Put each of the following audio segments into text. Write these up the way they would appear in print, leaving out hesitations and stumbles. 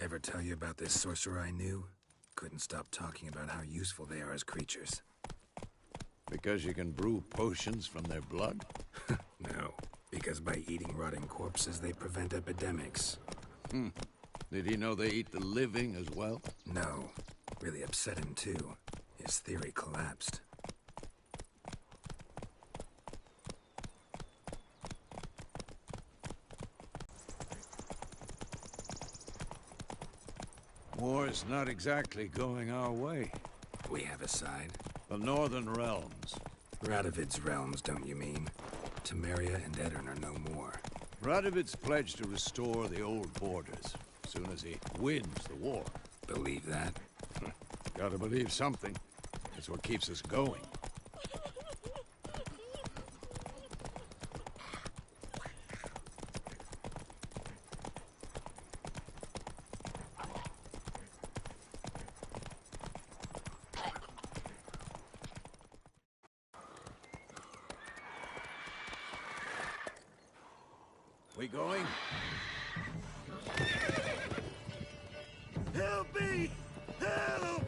Ever tell you about this sorcerer I knew? Couldn't stop talking about how useful they are as creatures. Because you can brew potions from their blood? No, because by eating rotting corpses, they prevent epidemics. Did he know they eat the living as well? No. Really upset him, too. His theory collapsed. War's not exactly going our way. We have a side. The Northern Realms. Radovid's realms, don't you mean? Temeria and Edirn are no more. Radovid's pledged to restore the old borders, as soon as he wins the war. Believe that? Gotta believe something. That's what keeps us going. We going? Help me! Help!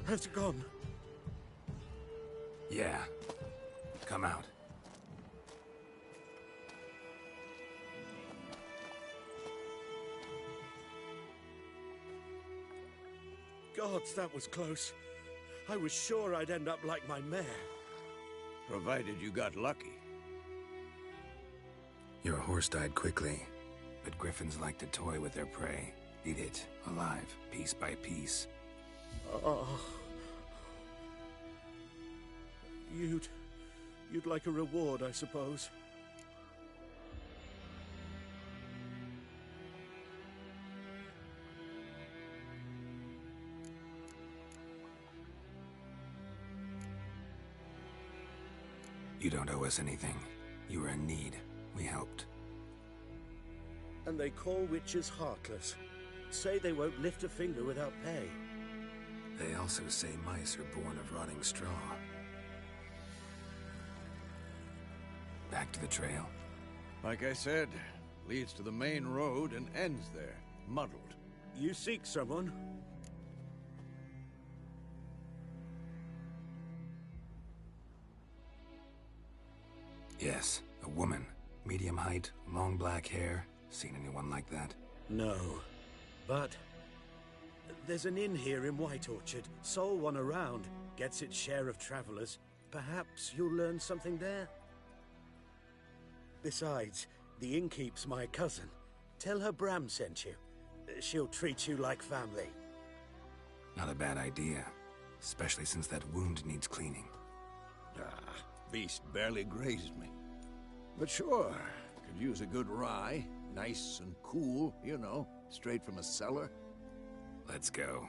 Has it gone? Yeah. Come out. Gods, that was close. I was sure I'd end up like my mare. Provided you got lucky. Your horse died quickly, but griffins like to toy with their prey. Eat it, alive, piece by piece. Oh. You'd like a reward, I suppose. You don't owe us anything. You were in need. We helped. And they call witches heartless. Say they won't lift a finger without pay. They also say mice are born of rotting straw. Back to the trail. Like I said, leads to the main road and ends there, muddled. You seek someone? Yes, a woman. Medium height, long black hair. Seen anyone like that? No. But there's an inn here in White Orchard. Sole one around. Gets its share of travelers. Perhaps you'll learn something there? Besides, the innkeep's my cousin. Tell her Bram sent you. She'll treat you like family. Not a bad idea. Especially since that wound needs cleaning. Beast barely grazed me. But sure, could use a good rye. Nice and cool, you know, straight from a cellar. Let's go.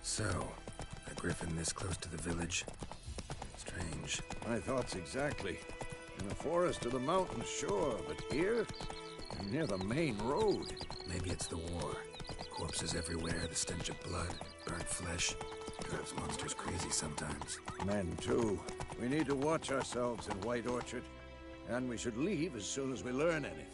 So, a griffin this close to the village? Strange. My thoughts exactly. In the forest or the mountains, sure, but here? Near the main road. Maybe it's the war. Corpses everywhere, the stench of blood, burnt flesh. Drives monsters crazy sometimes. Men, too. We need to watch ourselves in White Orchard. And we should leave as soon as we learn anything.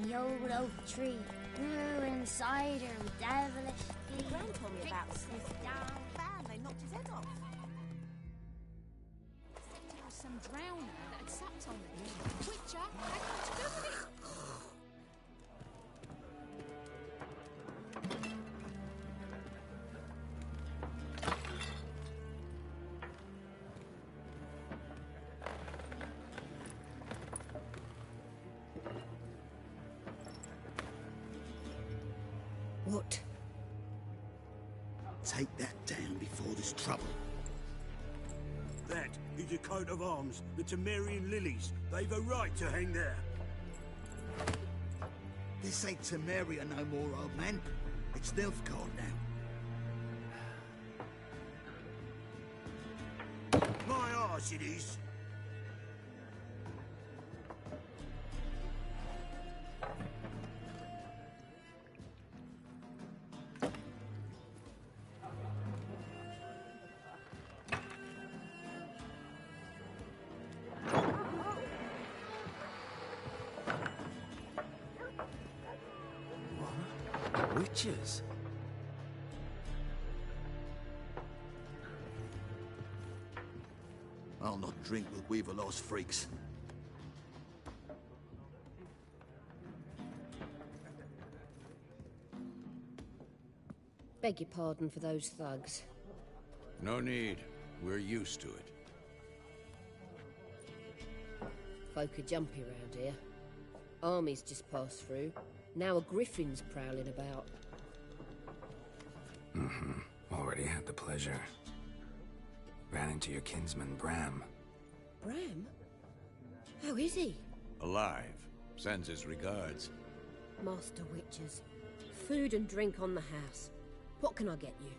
the old oak tree. Grew inside her with devilish schemes. Gran told me about Smith down fan. They knocked his head off. Said it was some drowner that had sucked on it. Witcher had nothing to do with it. What? Take that down before there's trouble. That is a coat of arms, the Temerian lilies. They've a right to hang there. This ain't Temeria no more, old man. It's Nilfgaard now. My arse it is. Witches? I'll not drink with Weaverlaw's freaks. Beg your pardon for those thugs. No need. We're used to it. Folk are jumpy round here. Armies just passed through. Now a griffin's prowling about. Already had the pleasure. Ran into your kinsman, Bram. Bram? How is he? Alive. Sends his regards. Master Witchers. Food and drink on the house. What can I get you?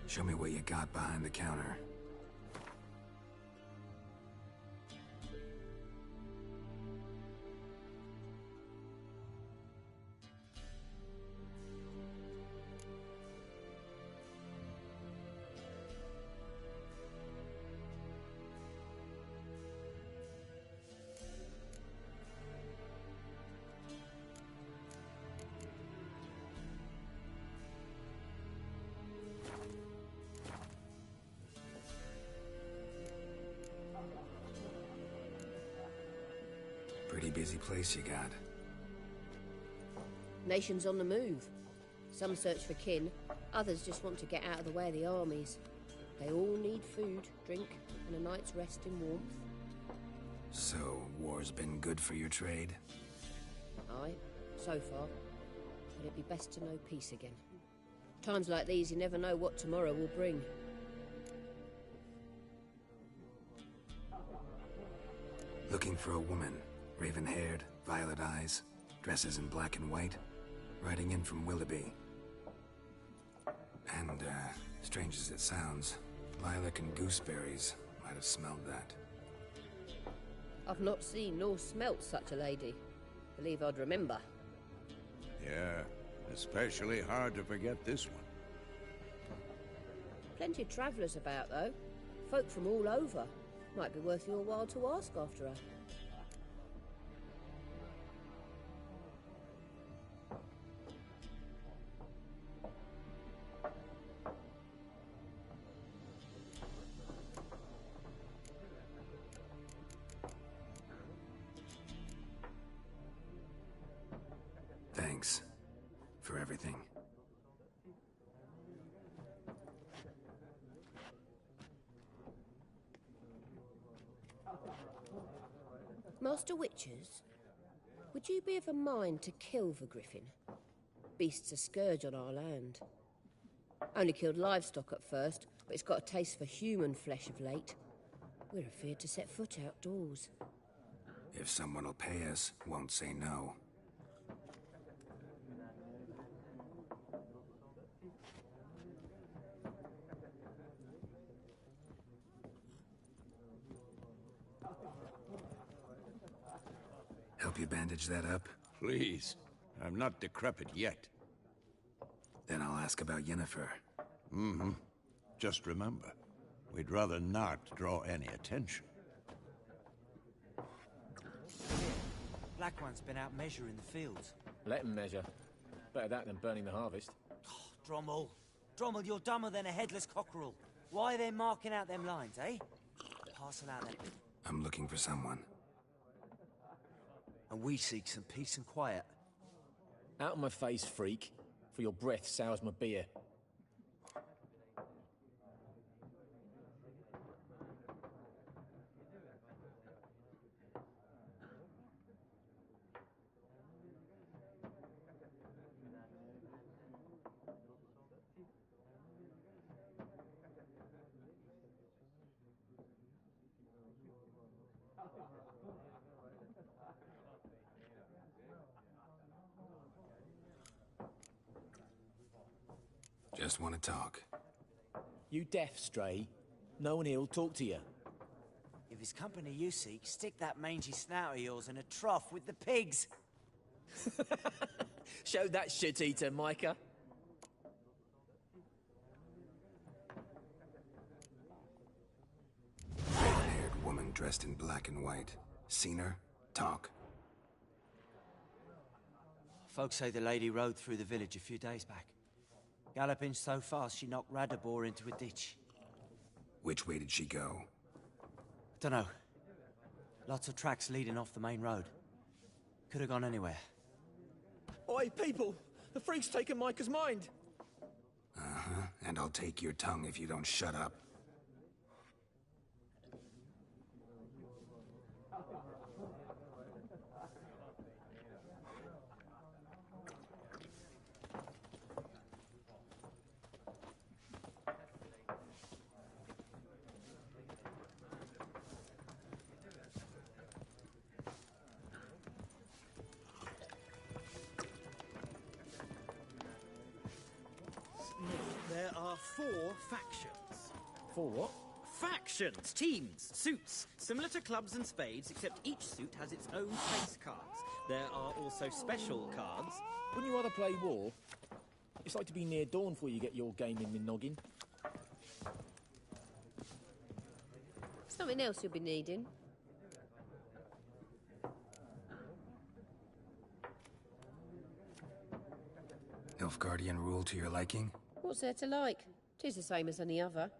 Show me what you got behind the counter. Pretty busy place you got. Nations on the move. Some search for kin, others just want to get out of the way of the armies. They all need food, drink, and a night's rest in warmth. So, war's been good for your trade? Aye, so far. But it'd be best to know peace again. Times like these, you never know what tomorrow will bring. Looking for a woman. Raven-haired, violet eyes, dresses in black and white, riding in from Willoughby. And, strange as it sounds, lilac and gooseberries might have smelled that. I've not seen nor smelt such a lady. Believe I'd remember. Yeah, especially hard to forget this one. Plenty of travellers about, though. Folk from all over. Might be worth your while to ask after her. Thanks for everything. Master Witchers, would you be of a mind to kill the griffin? Beast's a scourge on our land. Only killed livestock at first, but it's got a taste for human flesh of late. We're afeard to set foot outdoors. If someone will pay us, won't say no. help you bandage that up? Please. I'm not decrepit yet. Then I'll ask about Yennefer. Mm-hmm. Just remember, we'd rather not draw any attention. Black One's been out measuring the fields. Let him measure. Better that than burning the harvest. Oh, Drommel. Drommel, you're dumber than a headless cockerel. Why are they marking out them lines, eh? Parcel out them. I'm looking for someone. And we seek some peace and quiet. Out of my face, freak. For your breath sours my beer. Just want to talk. You deaf, Stray? No one here'll talk to you. If it's company you seek, stick that mangy snout of yours in a trough with the pigs. Show that shit-eater, Micah. Blonde-haired woman dressed in black and white. Seen her? Talk. Folks say the lady rode through the village a few days back. Galloping so fast she knocked Radabor into a ditch. Which way did she go? Dunno. Lots of tracks leading off the main road. Could have gone anywhere. Oi, people! The freak's taken Micah's mind! Uh-huh, and I'll take your tongue if you don't shut up. There are 4 factions. 4 what? Factions, teams, suits, similar to clubs and spades, except each suit has its own place cards. There are also special cards. Wouldn't you rather play war? It's like to be near dawn before you get your game in the noggin. Something else you'll be needing. Nilfgaardian rule to your liking? What's there to like? 'Tis the same as any other.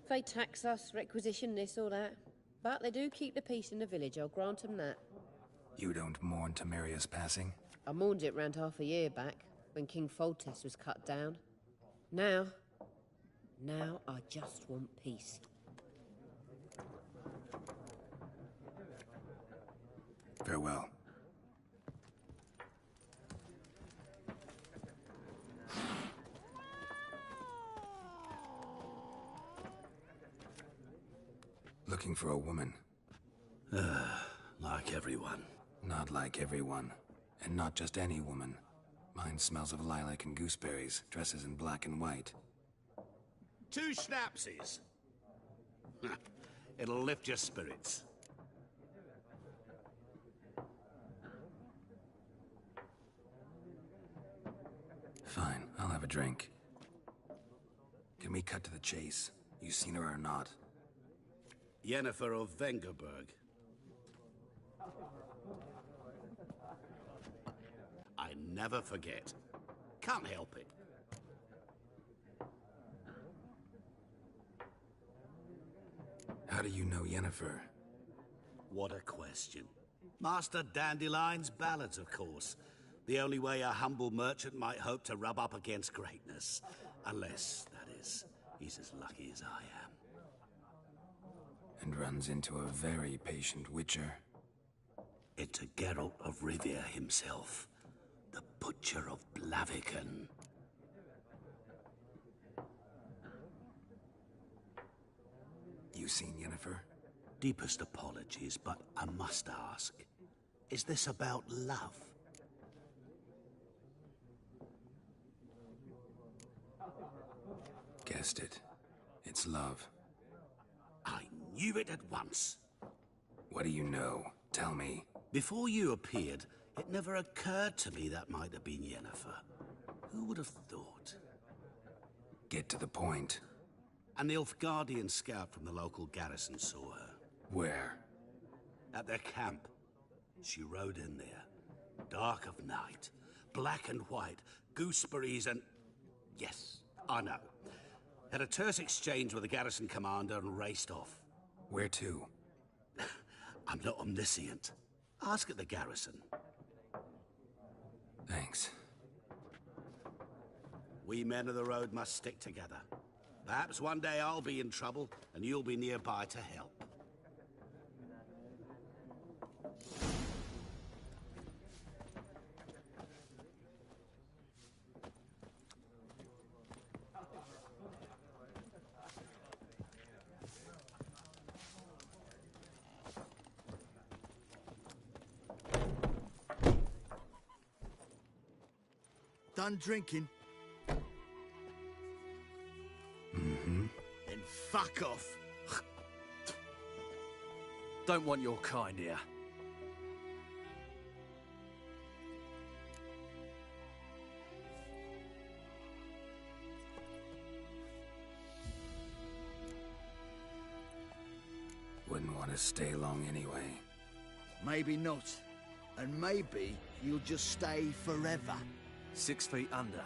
They tax us, requisition this or that. But they do keep the peace in the village, I'll grant them that. You don't mourn Temeria's passing? I mourned it round half a year back, when King Foltest was cut down. Now I just want peace. Farewell. Looking for a woman. Like everyone. Not like everyone. And not just any woman. Mine smells of lilac and gooseberries, dresses in black and white. 2 schnapsies. It'll lift your spirits. Fine, I'll have a drink. Can we cut to the chase? You seen her or not? Yennefer of Vengerberg. I never forget. Can't help it. How do you know Yennefer? What a question. Master Dandelion's ballads, of course. The only way a humble merchant might hope to rub up against greatness. Unless, that is, he's as lucky as I am. And runs into a very patient witcher. Into Geralt of Rivia himself. The Butcher of Blaviken. You seen Yennefer? Deepest apologies, but I must ask. Is this about love? Guessed it. It's love. I knew it at once. What do you know? Tell me. Before you appeared, it never occurred to me that might have been Yennefer. Who would have thought? Get to the point. An Nilfgaardian scout from the local garrison saw her. Where? At their camp. She rode in there. Dark of night. Black and white. Gooseberries and... Yes, I know. Had a terse exchange with the garrison commander and raced off. Where to? I'm not omniscient. Ask at the garrison. Thanks. We men of the road must stick together. Perhaps one day I'll be in trouble, and you'll be nearby to help. Done drinking? Mm-hmm. Then fuck off. Don't want your kind here. Wouldn't want to stay long anyway. Maybe not. And maybe you'll just stay forever. 6 feet under.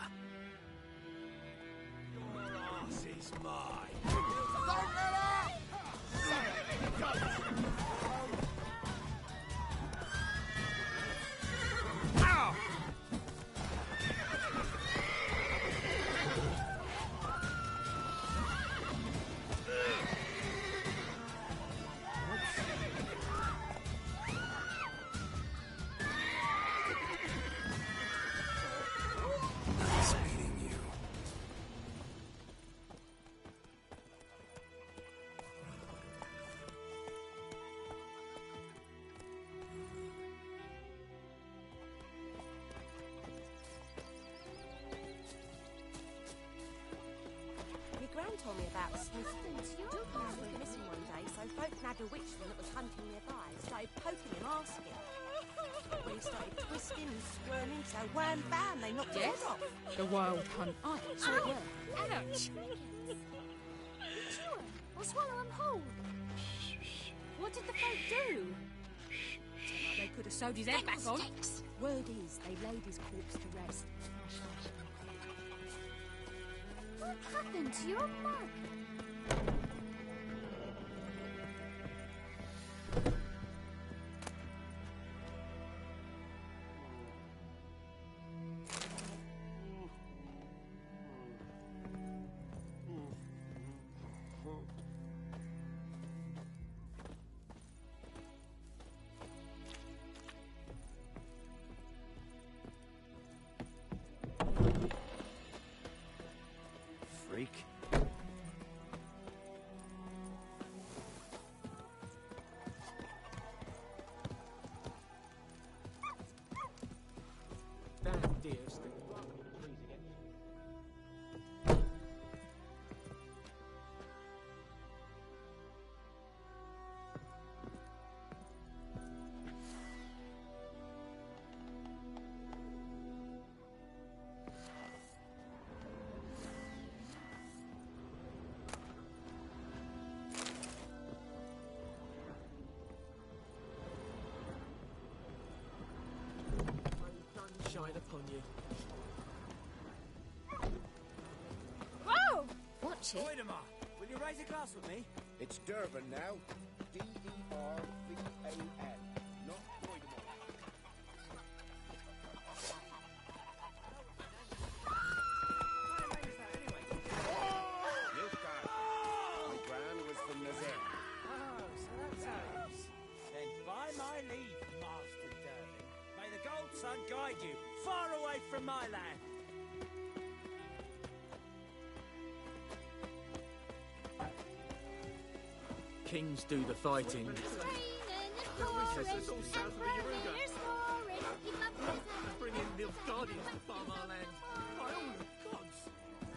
Your ass is mine. Ow! Nice meeting you. Your gran told me about a Smith. Went missing one day, so folk nagged a witchman that was hunting nearby. Started poking him, asking. When he started twisting and squirming, so wham bam, they knocked his Yes? head off. The wild hunt. I saw it well. Ouch! Sure, I'll swallow them whole. What did the folk do? They could have sewed his head back on. Word is, they laid his corpse to rest. What happened to your mug? Freak. Damn dear still. Shine upon you. Whoa! Watch it. Voidemar, will you raise a glass with me? It's Durban now. D-E-R-V-A-N. Not Voidemar. Nilfgaard. My gran was from Nazir. Oh, so that's how it is. Then by my leave, Master Durban, may the Gold Sun guide you far away from my land. Kings do the fighting. Recesses all south of the Yaruga. Bring in Nilfgaardians to farm our land. By all the gods!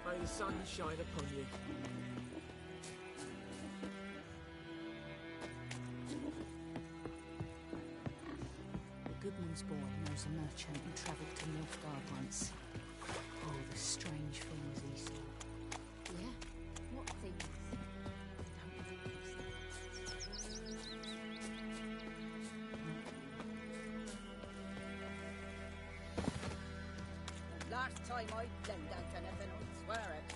May the sun shine upon you. Nilfgaard's boy knows a merchant who travelled to Nilfgaard once. All the strange things he saw. Yeah? What things? Last time I lend out anything, I swear it.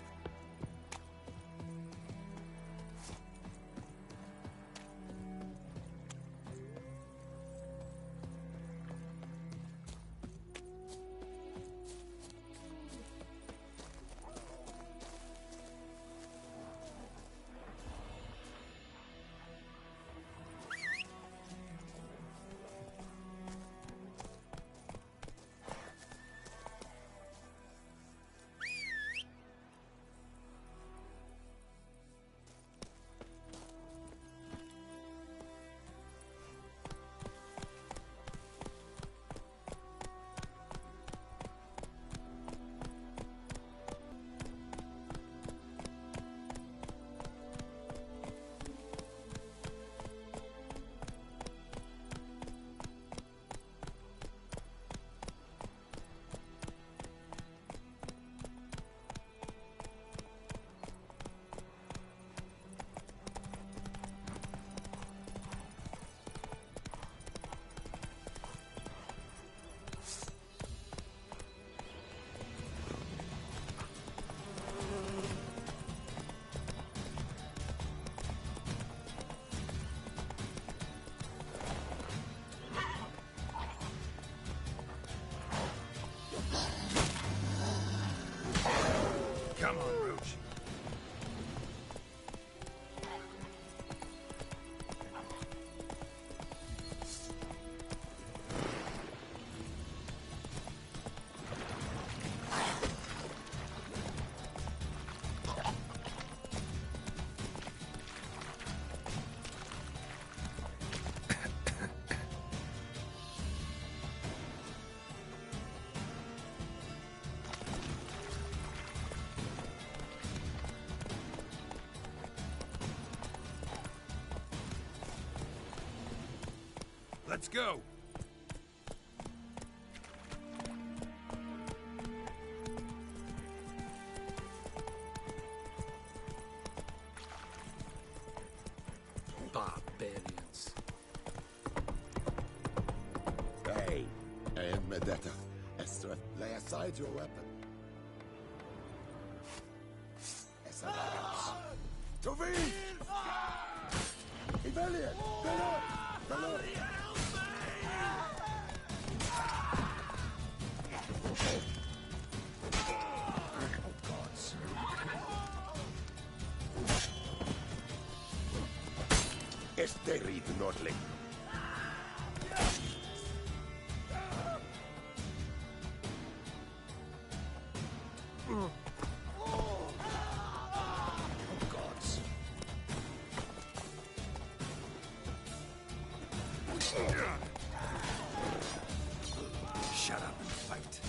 Come on, Roach. Let's go. Barbarians. Hey, and Medetta, Estra, lay aside your weapon. Tovin! Rebellion! Below! Este reed Nordling. Shut up and fight.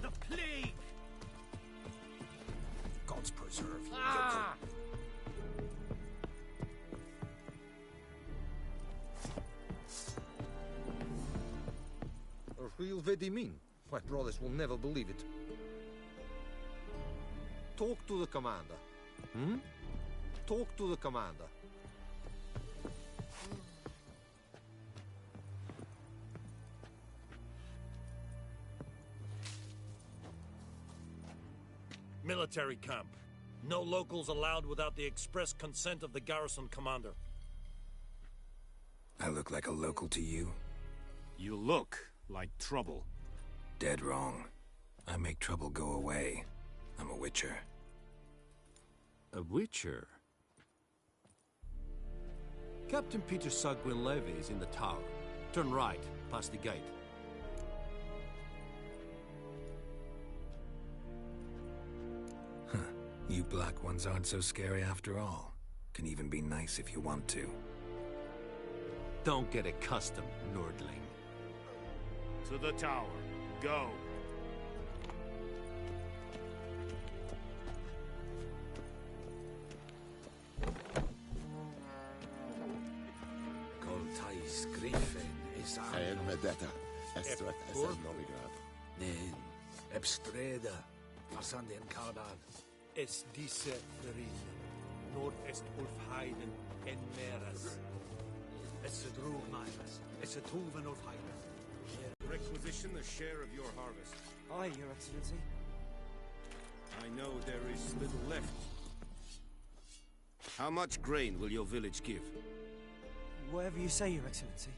The plague! Gods preserve you. Ah! A real Vedimin. My brothers will never believe it. Talk to the commander. Hmm? Talk to the commander. Military camp. No locals allowed without the express consent of the garrison commander. I look like a local to you? You look like trouble. Dead wrong. I make trouble go away. I'm a witcher. A witcher? Captain Peter Sagwin Levy is in the tower. Turn right, past the gate. Huh. You black ones aren't so scary after all. Can even be nice if you want to. Don't get accustomed, Nordling. To the tower. Go. Coltais Griffin is En Medetta, Estrat Essen Novigrad. Nen, Ebstreda, Farsanden Kardan. Es disse Verin, Nord-Est Ulfheiden en Meras. Es a drug Myras, es a Tuvan Ulfheiden. Requisition a share of your harvest. Aye, Your Excellency. I know there is little left. How much grain will your village give? Whatever you say, Your Excellency.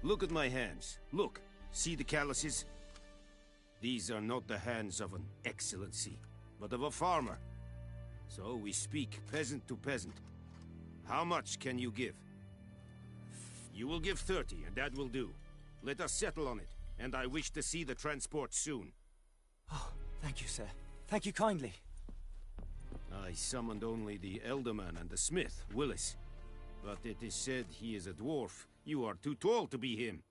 Look at my hands. Look. See the calluses? These are not the hands of an excellency, but of a farmer. So we speak peasant to peasant. How much can you give? You will give 30, and that will do. Let us settle on it, and I wish to see the transport soon. Oh, thank you, sir. Thank you kindly. I summoned only the Elderman and the smith, Willis. But it is said he is a dwarf. You are too tall to be him.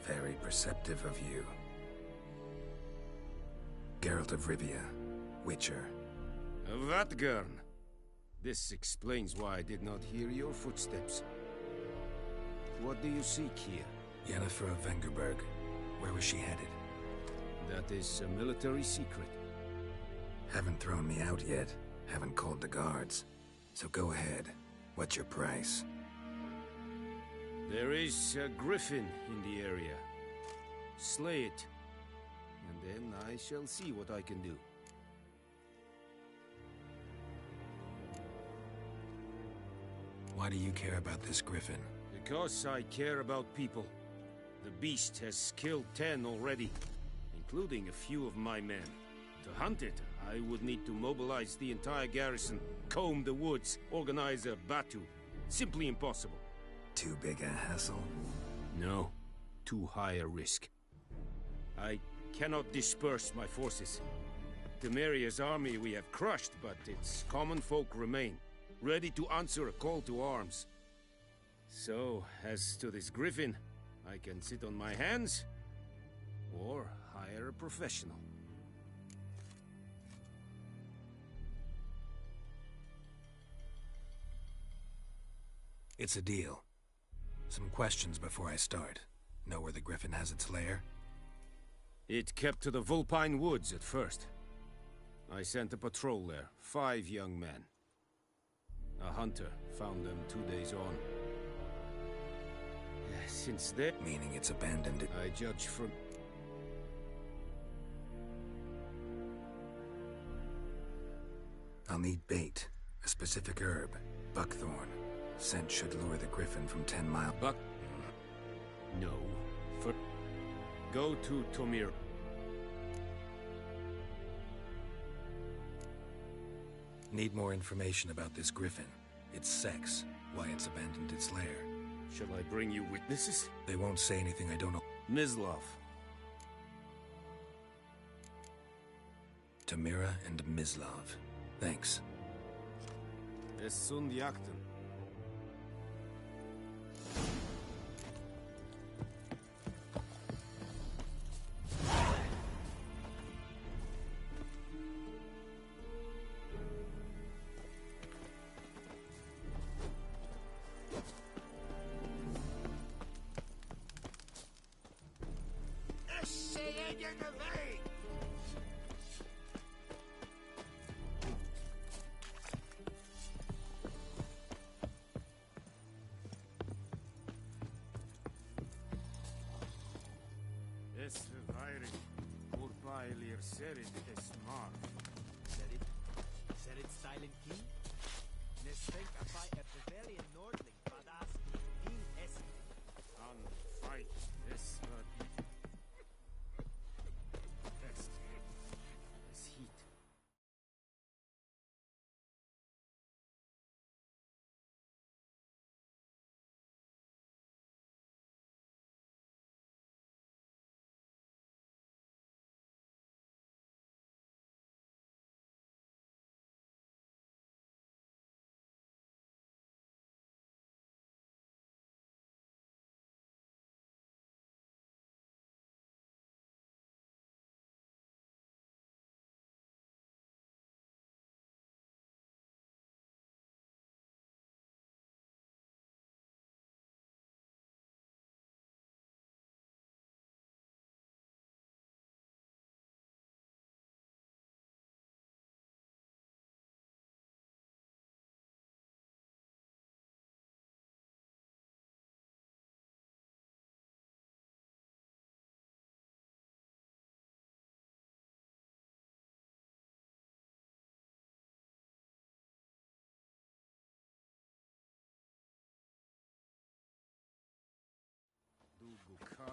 Very perceptive of you. Geralt of Rivia, Witcher. Vatgern! This explains why I did not hear your footsteps. What do you seek here? Yennefer of Vengerberg. Where was she headed? That is a military secret. Haven't thrown me out yet. Haven't called the guards. So go ahead. What's your price? There is a griffin in the area. Slay it. And then I shall see what I can do. Why do you care about this griffin? Because I care about people. The beast has killed 10 already, including a few of my men. To hunt it, I would need to mobilize the entire garrison, comb the woods, organize a batu. Simply impossible. Too big a hassle? No. Too high a risk. I cannot disperse my forces. Temeria's army we have crushed, but its common folk remain, ready to answer a call to arms. So, as to this griffin, I can sit on my hands, or hire a professional. It's a deal. Some questions before I start. Know where the griffin has its lair? It kept to the Vulpine Woods at first. I sent a patrol there, 5 young men. A hunter found them 2 days on. Since then... Meaning it's abandoned it. I judge from... I'll need bait. A specific herb. Buckthorn. Scent should lure the griffin from 10 miles. Buck... No. For... Go to Tomir. Need more information about this griffin. Its sex. Why it's abandoned its lair. Shall I bring you witnesses? They won't say anything I don't know. Mislav. Tamira and Mislav. Thanks. Es sunt jakten. Es vairig, urpailir serit es mar. Serit silent king? Nesvenk abai a Bavarian Nordling, Badas, King es. An fight, es wird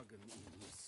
wagon in his